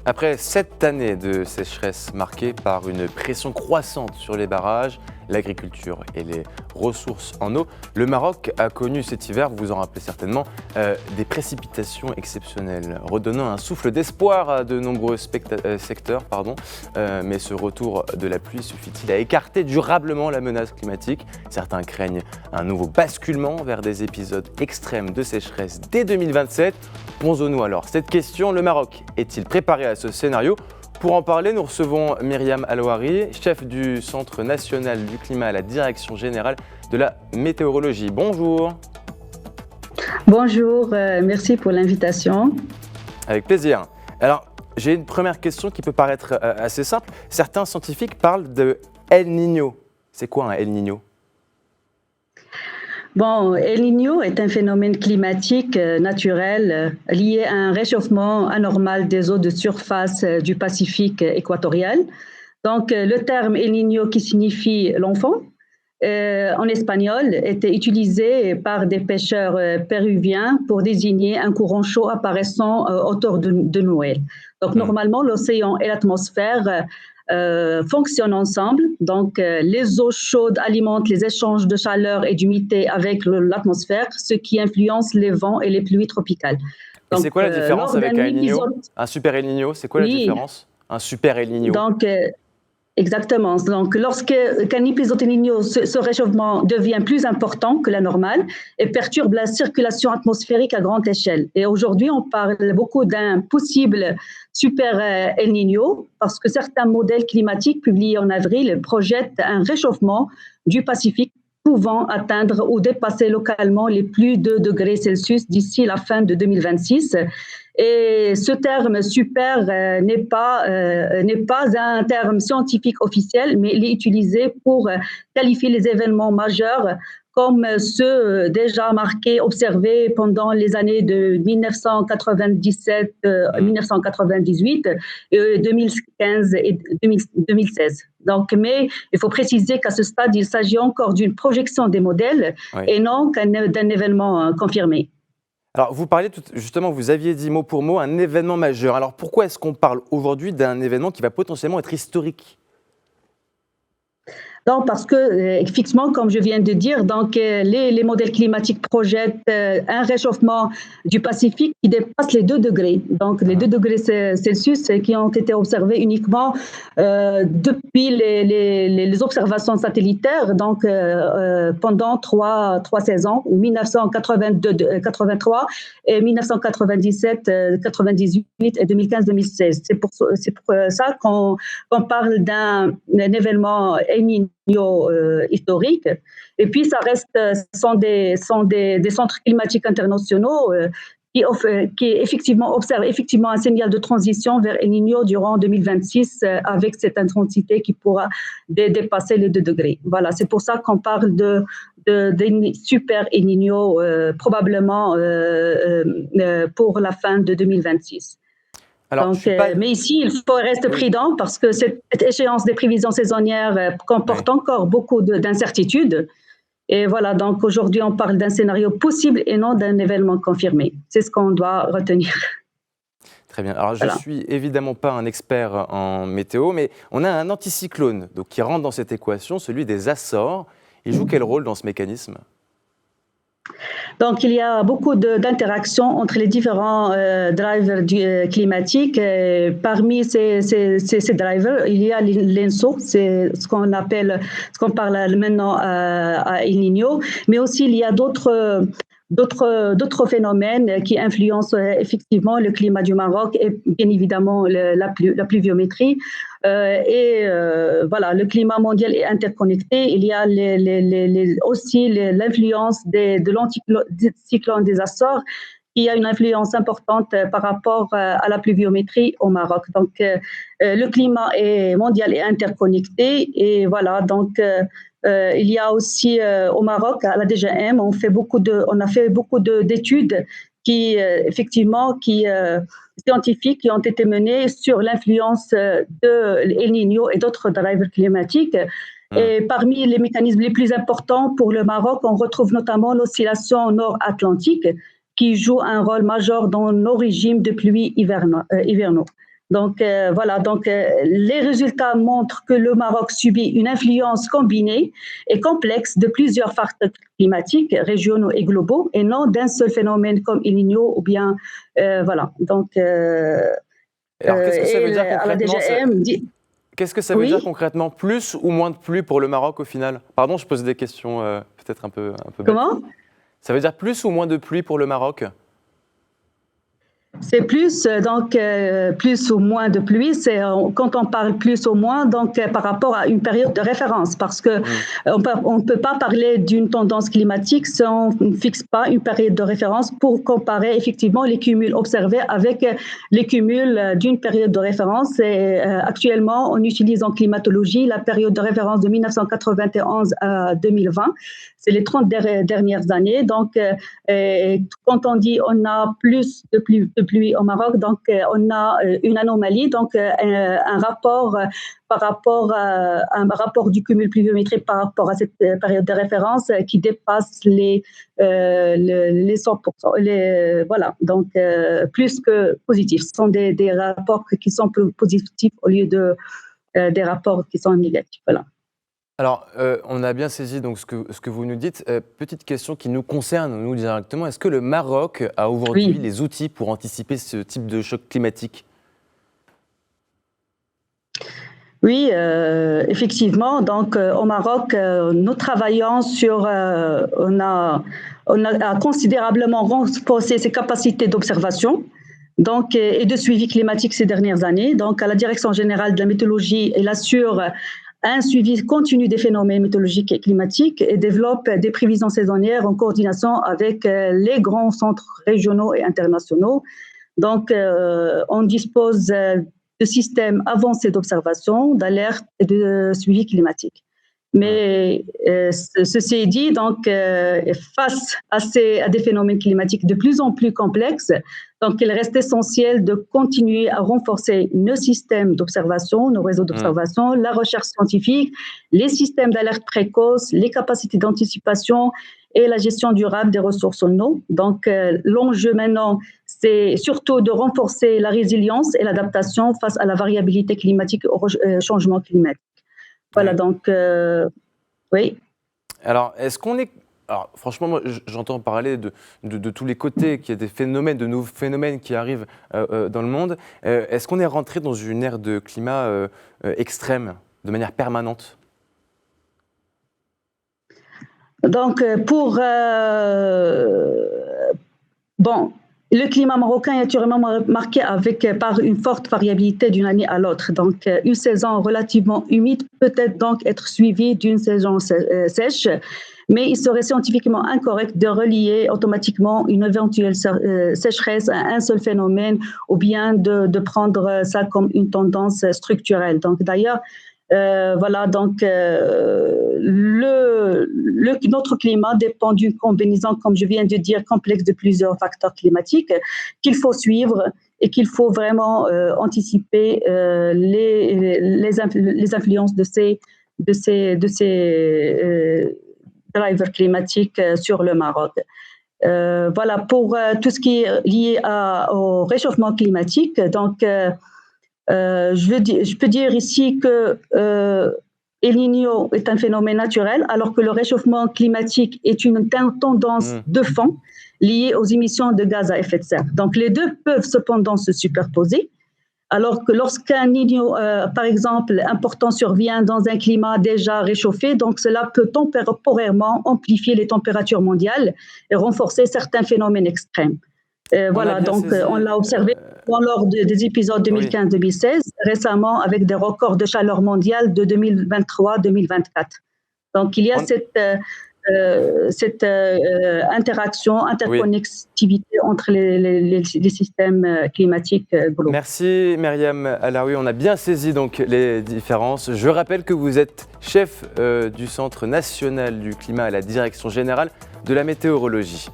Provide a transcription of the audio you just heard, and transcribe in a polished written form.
Après 7 années de sécheresse marquées par une pression croissante sur les barrages, l'agriculture et les ressources en eau, le Maroc a connu cet hiver, vous vous en rappelez certainement, des précipitations exceptionnelles, redonnant un souffle d'espoir à de nombreux secteurs. Mais ce retour de la pluie suffit-il à écarter durablement la menace climatique? Certains craignent un nouveau basculement vers des épisodes extrêmes de sécheresse dès 2027. Posons-nous alors cette question, le Maroc est-il préparé à ce scénario? Pour en parler, nous recevons Myriam Alouari, chef du Centre national du climat à la Direction générale de la météorologie. Bonjour. Bonjour, merci pour l'invitation. Avec plaisir. Alors, j'ai une première question qui peut paraître assez simple. Certains scientifiques parlent de El Niño. C'est quoi un El Niño? Bon, El Niño est un phénomène climatique naturel lié à un réchauffement anormal des eaux de surface du Pacifique équatorial. Donc, le terme El Niño, qui signifie l'enfant, en espagnol, était utilisé par des pêcheurs péruviens pour désigner un courant chaud apparaissant autour de Noël. Donc, normalement, l'océan et l'atmosphère fonctionnent ensemble. Donc, les eaux chaudes alimentent les échanges de chaleur et d'humidité avec l'atmosphère, ce qui influence les vents et les pluies tropicales. Et c'est quoi la différence avec un El Niño? Un super El Niño, c'est quoi la différence? Un super El Niño. Donc, exactement. Donc, lorsqu'un épisode El Niño, ce réchauffement devient plus important que la normale et perturbe la circulation atmosphérique à grande échelle. Et aujourd'hui, on parle beaucoup d'un possible super El Niño parce que certains modèles climatiques publiés en avril projettent un réchauffement du Pacifique pouvant atteindre ou dépasser localement les plus de degrés Celsius d'ici la fin de 2026. Et ce terme super n'est pas un terme scientifique officiel, mais il est utilisé pour qualifier les événements majeurs comme ceux déjà marqués, observés pendant les années de 1997, 1998, 2015 et 2016. Donc, mais il faut préciser qu'à ce stade, il s'agit encore d'une projection des modèles et non d'un événement confirmé. Alors, vous parliez justement, vous aviez dit mot pour mot un événement majeur. Alors, pourquoi est-ce qu'on parle aujourd'hui d'un événement qui va potentiellement être historique? Non, parce que, effectivement, comme je viens de dire, donc, les modèles climatiques projettent un réchauffement du Pacifique qui dépasse les 2 degrés. Donc, les 2 degrés Celsius qui ont été observés uniquement depuis les observations satellitaires, donc pendant trois saisons, 1983 et 1997, 98 et 2015-2016. C'est pour ça qu'on parle d'un événement historique. Et puis, ça reste sont des centres climatiques internationaux qui observent effectivement un signal de transition vers El Niño durant 2026 avec cette intensité qui pourra dépasser les 2 degrés. Voilà, c'est pour ça qu'on parle de super El Niño probablement pour la fin de 2026. Alors, donc, mais ici, il faut rester prudent parce que cette échéance des prévisions saisonnières comporte encore beaucoup d'incertitudes. Et voilà, donc aujourd'hui, on parle d'un scénario possible et non d'un événement confirmé. C'est ce qu'on doit retenir. Très bien. Alors, je ne suis évidemment pas un expert en météo, mais on a un anticyclone donc, qui rentre dans cette équation, celui des Açores. Il joue quel rôle dans ce mécanisme ? Donc, il y a beaucoup d'interactions entre les différents drivers climatiques. Parmi ces drivers, il y a l'ENSO, c'est ce qu'on parle maintenant à El Niño, mais aussi il y a d'autres phénomènes qui influencent effectivement le climat du Maroc et bien évidemment la pluviométrie. Voilà, le climat mondial est interconnecté. Il y a aussi l'influence de l'anticyclone des Açores qui a une influence importante par rapport à la pluviométrie au Maroc. Donc, le climat mondial est interconnecté et voilà, donc il y a aussi au Maroc, à la DGM, on a fait beaucoup d'études scientifiques qui ont été menées sur l'influence de El Niño et d'autres drivers climatiques. Et parmi les mécanismes les plus importants pour le Maroc, on retrouve notamment l'oscillation nord-atlantique qui joue un rôle majeur dans nos régimes de pluie hivernaux. Donc voilà, donc les résultats montrent que le Maroc subit une influence combinée et complexe de plusieurs facteurs climatiques, régionaux et globaux, et non d'un seul phénomène comme El Niño ou bien voilà. Donc Alors, qu'est-ce que ça veut dire à la concrètement DGM dit Qu'est-ce que ça veut dire oui. concrètement, plus ou moins de pluie pour le Maroc au final? Pardon, je pose des questions peut-être un peu bêtes. Comment? Ça veut dire plus ou moins de pluie pour le Maroc? C'est plus, donc, plus ou moins de pluie, quand on parle plus ou moins, donc par rapport à une période de référence, parce que on ne peut pas parler d'une tendance climatique si on ne fixe pas une période de référence pour comparer effectivement les cumuls observés avec les cumuls d'une période de référence. Et actuellement, on utilise en climatologie la période de référence de 1991 à 2020. C'est les 30 dernières années. Donc, quand on dit on a plus de pluie au Maroc, donc on a une anomalie, donc un rapport par rapport à un rapport du cumul pluviométrique par rapport à cette période de référence qui dépasse les 100%. Voilà, donc plus que positifs. Ce sont des rapports qui sont plus positifs au lieu de des rapports qui sont négatifs. Voilà. Alors, on a bien saisi donc ce que vous nous dites. Petite question qui nous concerne, nous directement. Est-ce que le Maroc a aujourd'hui Oui. les outils pour anticiper ce type de choc climatique? Oui, effectivement. Donc, au Maroc, nous travaillons on a considérablement renforcé ses capacités d'observation. Donc, et de suivi climatique ces dernières années. Donc, à la Direction générale de la météorologie, elle assure un suivi continu des phénomènes météorologiques et climatiques et développe des prévisions saisonnières en coordination avec les grands centres régionaux et internationaux. Donc, on dispose de systèmes avancés d'observation, d'alerte et de suivi climatique. Mais ceci dit, donc, face à des phénomènes climatiques de plus en plus complexes, donc il reste essentiel de continuer à renforcer nos systèmes d'observation, nos réseaux d'observation, la recherche scientifique, les systèmes d'alerte précoce, les capacités d'anticipation et la gestion durable des ressources en eau. Donc, l'enjeu maintenant, c'est surtout de renforcer la résilience et l'adaptation face à la variabilité climatique et au changement climatique. Voilà, Oui. donc, oui. Alors, est-ce qu'on est... Alors, franchement, moi, j'entends parler de tous les côtés, qu'il y a des phénomènes, de nouveaux phénomènes qui arrivent dans le monde. Est-ce qu'on est rentré dans une ère de climat extrême, de manière permanente? Donc, bon, le climat marocain est naturellement marqué par une forte variabilité d'une année à l'autre. Donc, une saison relativement humide peut donc être suivie d'une saison sèche, mais il serait scientifiquement incorrect de relier automatiquement une éventuelle sécheresse à un seul phénomène ou bien de prendre ça comme une tendance structurelle. Donc, d'ailleurs, voilà, donc notre climat dépend d'une combinaison, comme je viens de dire, complexe de plusieurs facteurs climatiques qu'il faut suivre et qu'il faut vraiment anticiper les influences de ces drivers climatiques sur le Maroc. Voilà, pour tout ce qui est lié au réchauffement climatique, donc je peux dire ici que El Niño est un phénomène naturel, alors que le réchauffement climatique est une tendance de fond liée aux émissions de gaz à effet de serre. Donc, les deux peuvent cependant se superposer, alors que lorsqu'un Niño, par exemple, important survient dans un climat déjà réchauffé, donc cela peut temporairement amplifier les températures mondiales et renforcer certains phénomènes extrêmes. Voilà, donc on l'a observé lors des épisodes 2015-2016, récemment avec des records de chaleur mondiale de 2023-2024. Donc il y a cette interaction, interconnectivité entre les systèmes climatiques globaux. Merci Myriam Alaoui, on a bien saisi donc les différences. Je rappelle que vous êtes chef du Centre national du climat à la Direction générale de la météorologie.